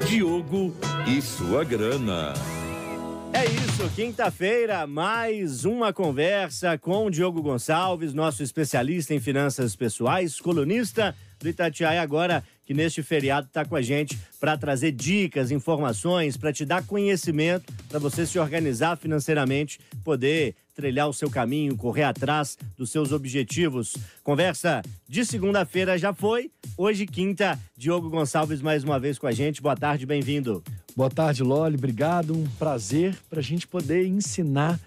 Diogo e sua grana. É isso, quinta-feira, mais uma conversa com o Diogo Gonçalves, nosso especialista em finanças pessoais, colunista do Itatiaia Agora, que neste feriado está com a gente para trazer dicas, informações, para te dar conhecimento, para você se organizar financeiramente, poder trilhar o seu caminho, correr atrás dos seus objetivos. Conversa de segunda-feira já foi, hoje quinta, Diogo Gonçalves mais uma vez com a gente. Boa tarde, bem-vindo. Boa tarde, Loli, obrigado, um prazer para a gente poder ensinar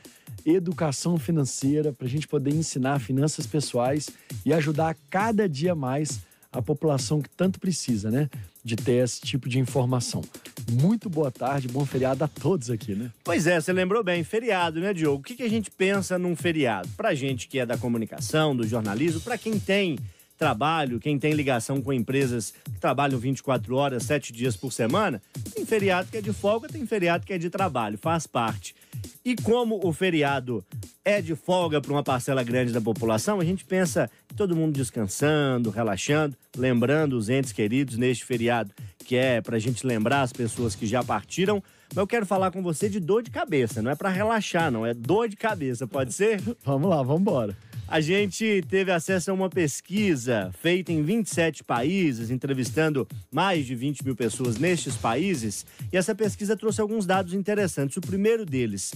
educação financeira, para a gente poder ensinar finanças pessoais e ajudar cada dia mais a população que tanto precisa, né, de ter esse tipo de informação. Muito boa tarde, bom feriado a todos aqui, né? Pois é, você lembrou bem, feriado, né, Diogo? O que a gente pensa num feriado? Pra gente que é da comunicação, do jornalismo, pra quem tem trabalho, quem tem ligação com empresas que trabalham 24 horas, 7 dias por semana, tem feriado que é de folga, tem feriado que é de trabalho, faz parte. E como o feriado é de folga para uma parcela grande da população, a gente pensa em todo mundo descansando, relaxando, lembrando os entes queridos neste feriado, que é pra gente lembrar as pessoas que já partiram. Mas eu quero falar com você de dor de cabeça, não é para relaxar, não, é dor de cabeça, pode ser? Vamos lá, vamos embora. A gente teve acesso a uma pesquisa feita em 27 países, entrevistando mais de 20 mil pessoas nestes países, e essa pesquisa trouxe alguns dados interessantes. O primeiro deles,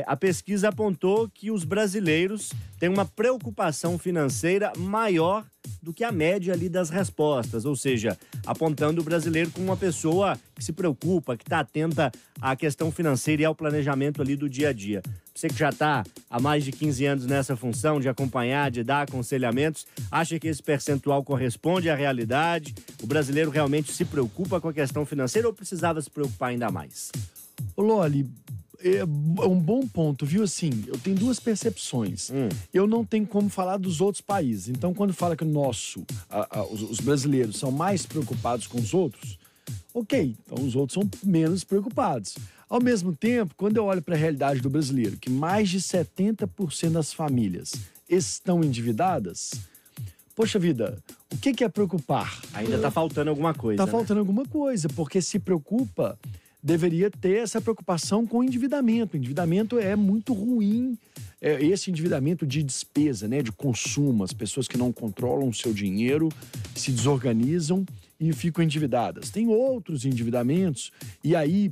a pesquisa apontou que os brasileiros têm uma preocupação financeira maior do que a média ali das respostas, ou seja, apontando o brasileiro como uma pessoa que se preocupa, que está atenta à questão financeira e ao planejamento ali do dia a dia. Você que já está há mais de 15 anos nessa função de acompanhar, de dar aconselhamentos, acha que esse percentual corresponde à realidade? O brasileiro realmente se preocupa com a questão financeira ou precisava se preocupar ainda mais? Ô, Loli, é um bom ponto, viu? Assim, eu tenho duas percepções. Eu não tenho como falar dos outros países. Então, quando fala que os brasileiros são mais preocupados com os outros, ok, então os outros são menos preocupados. Ao mesmo tempo, quando eu olho para a realidade do brasileiro, que mais de 70% das famílias estão endividadas, poxa vida, o que é preocupar? Ainda está faltando alguma coisa, Está faltando alguma coisa, porque se preocupa, deveria ter essa preocupação com o endividamento. O endividamento é muito ruim, esse endividamento de despesa, né, de consumo. As pessoas que não controlam o seu dinheiro se desorganizam e ficam endividadas. Tem outros endividamentos, e aí,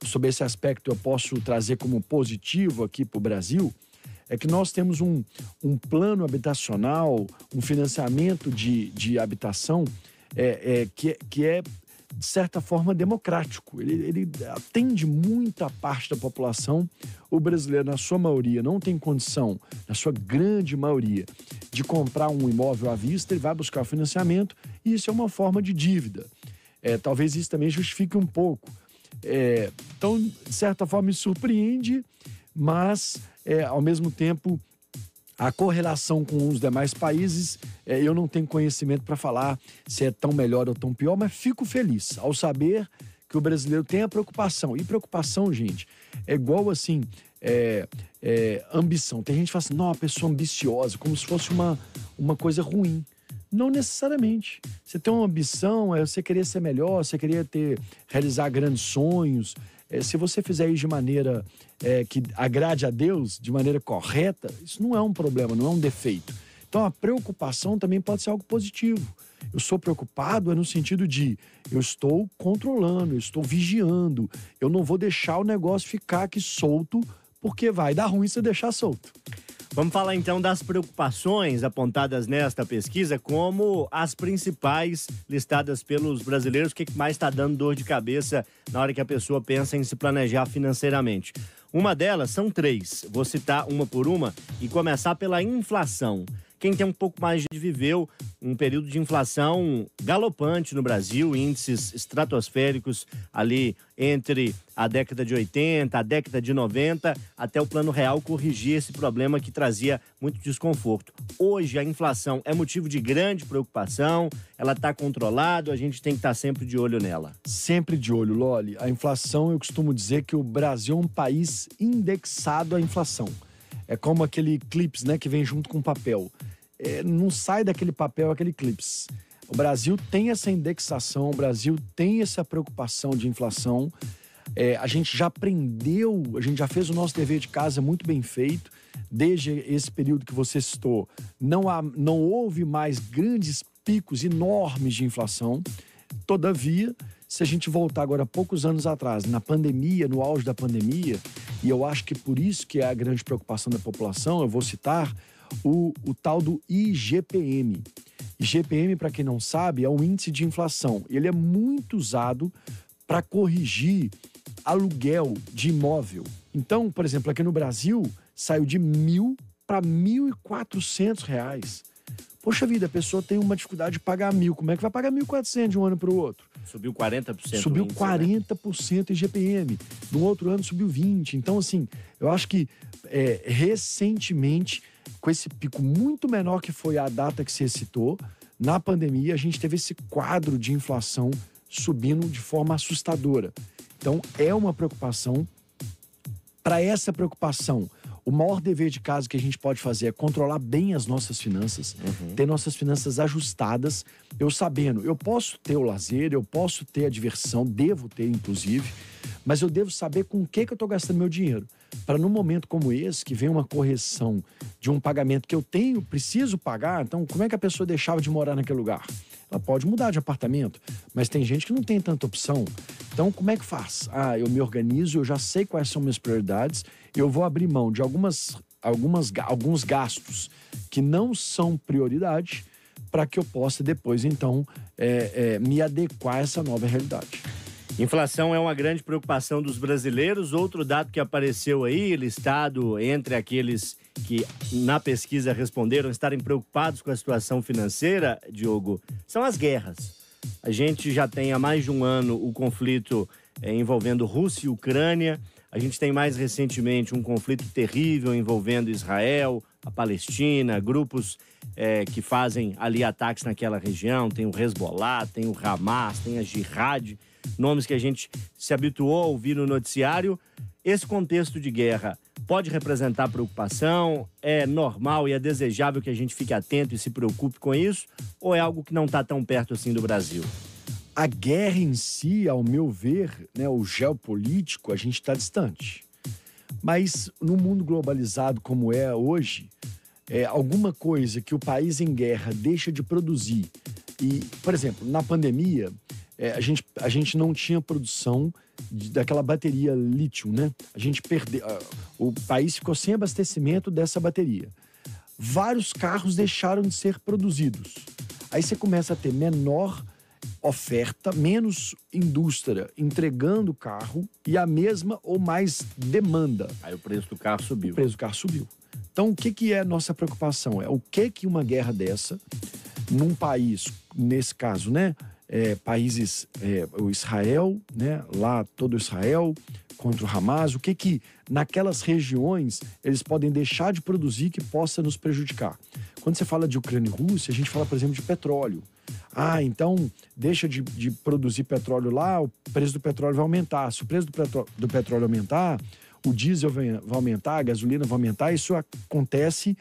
sobre esse aspecto eu posso trazer como positivo aqui para o Brasil, é que nós temos um plano habitacional, um financiamento de habitação que é de certa forma democrático. Ele atende muita parte da população. O brasileiro, na sua maioria, não tem condição, na sua grande maioria, de comprar um imóvel à vista. Ele vai buscar o financiamento e isso é uma forma de dívida. Talvez isso também justifique um pouco. Então, de certa forma, me surpreende, mas, ao mesmo tempo, a correlação com os demais países, eu não tenho conhecimento para falar se é tão melhor ou tão pior, mas fico feliz ao saber que o brasileiro tem a preocupação. E preocupação, gente, é igual assim, ambição. Tem gente que fala assim, não, uma pessoa ambiciosa, como se fosse uma coisa ruim. Não necessariamente. Você tem uma ambição, você querer ser melhor, você querer realizar grandes sonhos. Se você fizer isso de maneira que agrade a Deus, de maneira correta, isso não é um problema, não é um defeito. Então a preocupação também pode ser algo positivo. Eu sou preocupado no sentido de eu estou controlando, eu estou vigiando, eu não vou deixar o negócio ficar aqui solto, porque vai dar ruim se eu deixar solto. Vamos falar então das preocupações apontadas nesta pesquisa como as principais listadas pelos brasileiros, o que mais está dando dor de cabeça na hora que a pessoa pensa em se planejar financeiramente. Uma delas são 3, vou citar uma por uma e começar pela inflação. Quem tem um pouco mais de viveu um período de inflação galopante no Brasil, índices estratosféricos ali entre a década de 80, a década de 90, até o Plano Real corrigir esse problema que trazia muito desconforto. Hoje a inflação é motivo de grande preocupação, ela está controlada, a gente tem que estar sempre de olho nela. Sempre de olho, Loli. A inflação, eu costumo dizer que o Brasil é um país indexado à inflação. É como aquele clips, né, que vem junto com o papel. Não sai daquele papel aquele clips. O Brasil tem essa indexação, o Brasil tem essa preocupação de inflação. A gente já aprendeu, a gente já fez o nosso dever de casa muito bem feito. Desde esse período que você citou, não houve mais grandes picos enormes de inflação. Todavia, se a gente voltar agora poucos anos atrás, na pandemia, no auge da pandemia, e eu acho que por isso que é a grande preocupação da população, eu vou citar o tal do IGPM. IGPM, para quem não sabe, é um índice de inflação. Ele é muito usado para corrigir aluguel de imóvel. Então, por exemplo, aqui no Brasil, saiu de R$1.000 para R$1.400. Poxa vida, a pessoa tem uma dificuldade de pagar 1.000. Como é que vai pagar 1.400 de um ano para o outro? Subiu 40%. Subiu índice, 40% IGPM. No outro ano subiu 20%. Então, assim, eu acho que recentemente, com esse pico muito menor que foi a data que você citou, na pandemia, a gente teve esse quadro de inflação subindo de forma assustadora. Então, é uma preocupação. Para essa preocupação, o maior dever de casa que a gente pode fazer é controlar bem as nossas finanças, ter nossas finanças ajustadas. Eu sabendo, eu posso ter o lazer, eu posso ter a diversão, devo ter, inclusive, mas eu devo saber com o que eu estou gastando meu dinheiro. Para num momento como esse, que vem uma correção de um pagamento que eu preciso pagar, então como é que a pessoa deixava de morar naquele lugar? Ela pode mudar de apartamento, mas tem gente que não tem tanta opção. Então, como é que faz? Eu me organizo, eu já sei quais são minhas prioridades, eu vou abrir mão de alguns gastos que não são prioridade para que eu possa depois, então, me adequar a essa nova realidade. Inflação é uma grande preocupação dos brasileiros. Outro dado que apareceu aí, listado entre aqueles que na pesquisa responderam estarem preocupados com a situação financeira, Diogo, são as guerras. A gente já tem há mais de um ano o conflito envolvendo Rússia e Ucrânia. A gente tem mais recentemente um conflito terrível envolvendo Israel, a Palestina, grupos que fazem ali ataques naquela região. Tem o Hezbollah, tem o Hamas, tem a Jihad, nomes que a gente se habituou a ouvir no noticiário. Esse contexto de guerra pode representar preocupação? É normal e é desejável que a gente fique atento e se preocupe com isso? Ou é algo que não está tão perto assim do Brasil? A guerra em si, ao meu ver, né, o geopolítico, a gente está distante. Mas no mundo globalizado como é hoje, alguma coisa que o país em guerra deixa de produzir. E, por exemplo, na pandemia, a gente não tinha produção daquela bateria lítio, né? A gente perdeu, o país ficou sem abastecimento dessa bateria. Vários carros deixaram de ser produzidos. Aí você começa a ter menor oferta, menos indústria entregando o carro e a mesma ou mais demanda. Aí o preço do carro subiu. O preço do carro subiu. Então, o que é a nossa preocupação? É o que uma guerra dessa, num país, nesse caso, né? Países, o Israel, né? Lá todo Israel contra o Hamas, o que naquelas regiões eles podem deixar de produzir que possa nos prejudicar. Quando você fala de Ucrânia e Rússia, a gente fala, por exemplo, de petróleo. Então deixa de produzir petróleo lá, o preço do petróleo vai aumentar. Se o preço do petróleo aumentar, o diesel vai aumentar, a gasolina vai aumentar. Isso acontece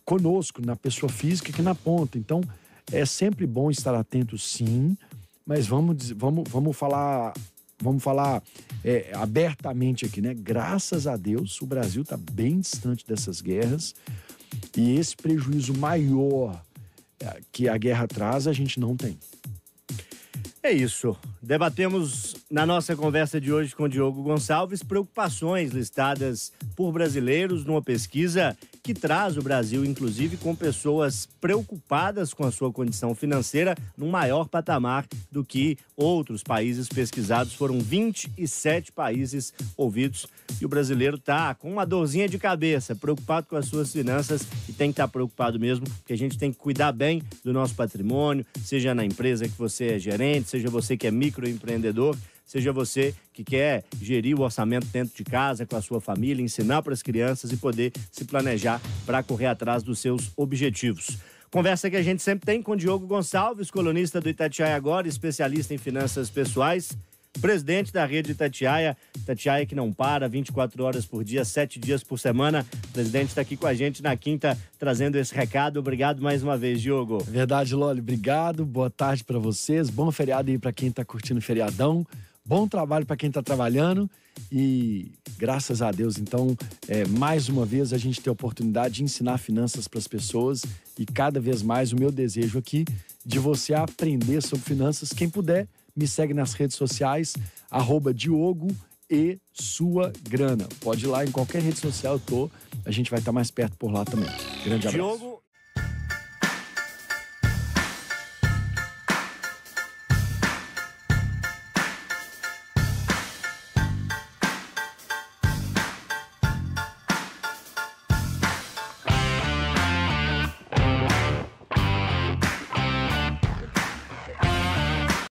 conosco, na pessoa física aqui na ponta. Então, é sempre bom estar atento, sim, mas vamos falar abertamente aqui, né? Graças a Deus, o Brasil está bem distante dessas guerras e esse prejuízo maior que a guerra traz, a gente não tem. É isso. Debatemos na nossa conversa de hoje com o Diogo Gonçalves preocupações listadas por brasileiros numa pesquisa que traz o Brasil, inclusive, com pessoas preocupadas com a sua condição financeira num maior patamar do que outros países pesquisados. Foram 27 países ouvidos e o brasileiro está com uma dorzinha de cabeça, preocupado com as suas finanças e tem que estar preocupado mesmo, porque a gente tem que cuidar bem do nosso patrimônio, seja na empresa que você é gerente, seja você que é microempreendedor, seja você que quer gerir o orçamento dentro de casa com a sua família, ensinar para as crianças e poder se planejar para correr atrás dos seus objetivos. Conversa que a gente sempre tem com o Diogo Gonçalves, colunista do Itatiaia Agora, especialista em finanças pessoais. presidente da rede Itatiaia que não para, 24 horas por dia, 7 dias por semana. O presidente está aqui com a gente na quinta, trazendo esse recado. Obrigado mais uma vez, Diogo. Verdade, Loli. Obrigado. Boa tarde para vocês. Bom feriado aí para quem está curtindo o feriadão. Bom trabalho para quem está trabalhando. E graças a Deus, então, mais uma vez a gente tem a oportunidade de ensinar finanças para as pessoas. E cada vez mais o meu desejo aqui de você aprender sobre finanças. Quem puder, me segue nas redes sociais, @DiogoESuaGrana. Pode ir lá em qualquer rede social, a gente vai estar mais perto por lá também. Grande abraço.